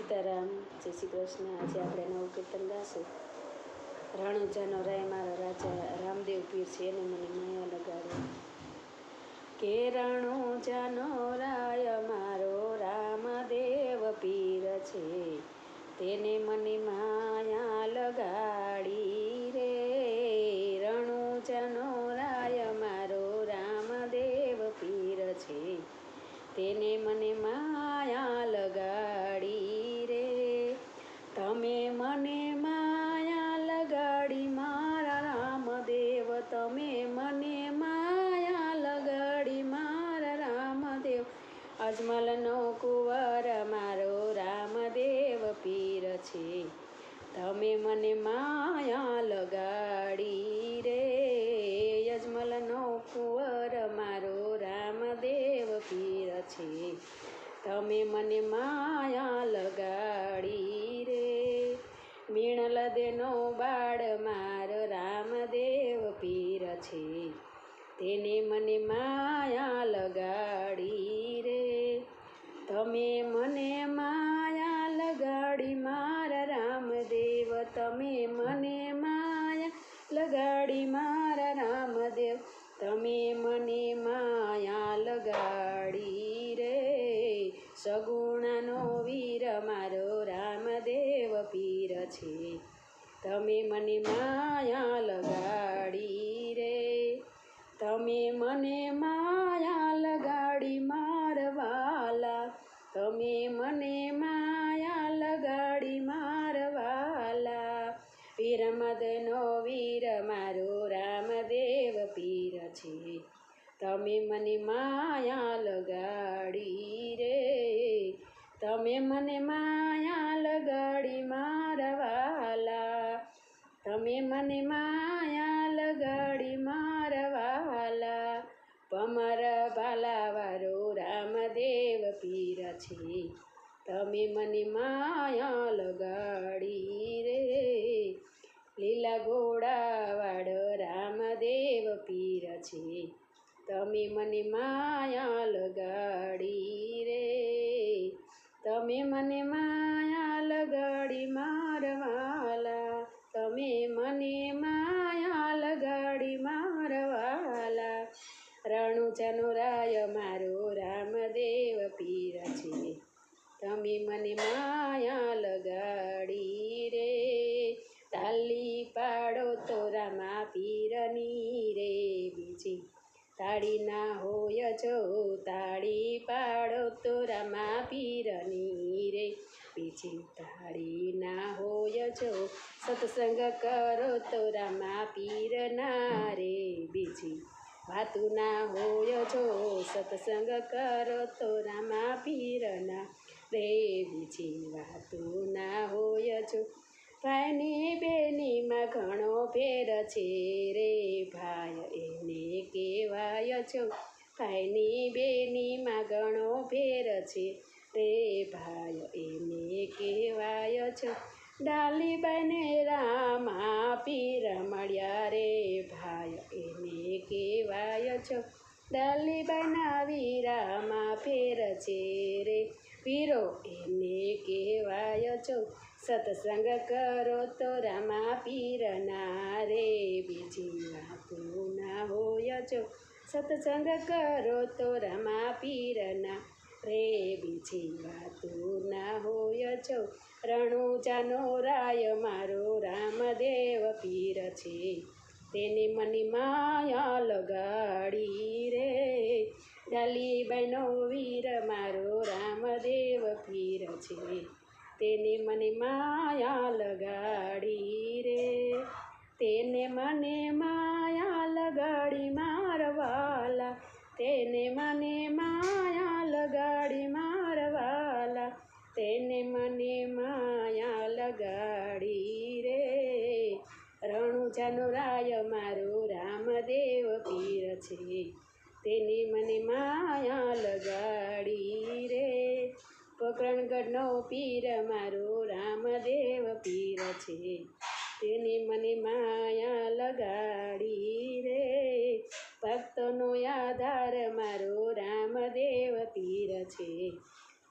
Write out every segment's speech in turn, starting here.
સીતારામ, જય શ્રી કૃષ્ણ। આજે આપણે નવું કીર્તન ગાશું। રણુજાનો રાય મારા રાજા રામદેવ પીર છે, એને મને માયા લગાડે। કે રણુજાનો રાય મારો રામદેવ પીર છે, તેને મને માયા લગાડી રે। રણુજાનો રાય મારો રામદેવ પીર છે, તેને મને માયા લગાડી રે। તમે મને માયા લગાડી મારા રામદેવ, તમે મને માયા લગાડી મારા રામદેવ। અજમલનો કુંવર મારો રામદેવ પીર છે, તમે મને માયા લગાડી રે। અજમલનો કુંવર મારો રામદેવ પીર છે, તમે મને માયા લગાડી રે। મીણલ દેનો બાળ મારો રામદેવ પીર છે, તેને મને માયા લગાડી રે। તમે મને માયા લગાડી મારા રામદેવ, તમે મને માયા લગાડી મારા રામદેવ। તમે મને માયા લગાડી રે। સગુણાનો વીર મારો રામદેવ પીર છે, તમે મને માયા લગાડી રે। તમે મને માયા લગાડી મારવાલા, તમે મને માયા લગાડી મારવાલા। વીરમદનો વીર મારો રામદેવ પીર છે, તમે મને માયા લગાડી રે। તમે મને માયા લગાડી મારવાલા, તમે મને માયા લગાડી મારવાલા। ભમર ભાલાવાળો રામદેવ પીર છે, તમે મને માયા લગાડી રે। લીલા ઘોડાવાળો રામદેવ પીર છે, તમે મને માયા લગાડી રે। તમે મને માયા લગાડી મારવાલા, તમે મને માયા લગાડી મારવાલા। રણુજાનો રાય મારો રામદેવ પીર છે, તમે મને માયા લગાડી રે। તાલી પાડો તો રામા પીરની રે, બીજી તાળી ના હોય જો, તાળી પાડો તો રામા પીરની રે, બીજી તાળી ના હોય જો। સત્સંગ કરો તો રામા પીરના રે, બીજી વાતું ના હોય જો। સત્સંગ કરો તો રામા પીરના રે, બીજી વાતું ના હોય જો। ભાઈની બેનીમાં ઘણો ફેર છે રે, ભાઈ એને કહેવાય છો। ભાઈની બેનીમાં ઘણો ફેર છે રે, ભાઈ એને કહેવાય છો। ડાલીબાઈને રામા પીર મળ્યા રે, ભાઈ એને કહેવાય છો। ડાલીબાઈના વીરામાં ફેર છે રે, પીરો એને કહેવાય છો। સત્સંગ કરો તો રામા પીરના રે, બીજી વાતું ના હોય જો। સત્સંગ કરો તો રામા પીરના રે, બીજી વાતું ના હોય જો। રણુજાનો રાય મારો રામદેવ પીર છે, તેને મને માયા લગાડી રે। ડાલીબાઈનો વીર મારો રામદેવ પીર છે, તેને મને માયા લગાડી રે। તેને મને માયા લગાડી મારવાલા, તેને મને માયા લગાડી મારવાલા। તેને મને માયા લગાડી રે। રણુજાનો રાય મારો રામદેવ પીર છે, તેને મને માયા લગાડી રે। પોકરણગઢનો પીર મારો રામદેવ પીર છે, તેને મને માયા લગાડી રે। ભક્તોનો આધાર મારો રામદેવ પીર છે,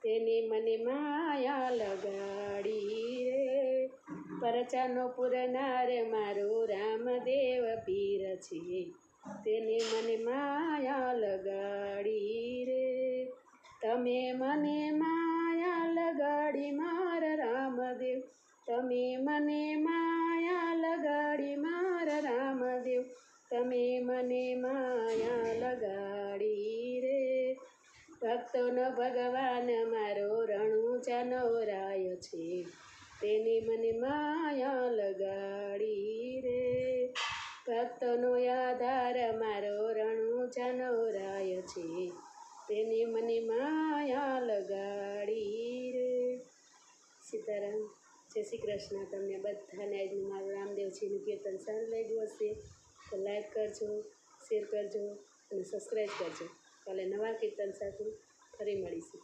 તેને મને માયા લગાડી। પરચાનો પૂરનાર મારો રામદેવ પીર છે, તેને મને માયા લગાડી રે. તમે મને માયા લગાડી મારા રામદેવ, તમે મને માયા લગાડી મારા રામદેવ, તમે મને માયા લગાડી રે. ભક્તોનો ભગવાન મારો રણુજાનો રાય છે, તેને મને માયા લગાડી રે. ભક્તોનો આધાર મારો રણુજાનો રાય છે, તેને મને માયા લગાડી રે. સીતારામ. જય શ્રી કૃષ્ણ. તમને બધાને આજનું મારું રામદેવજીનું કીર્તન સારું લાગ્યું હશે તો લાઈક કરજો, શેર કરજો અને સબસ્ક્રાઈબ કરજો. કાલે નવા કીર્તન સાથે ફરી મળીશું.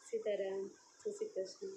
સીતારામ. જય શ્રી કૃષ્ણ.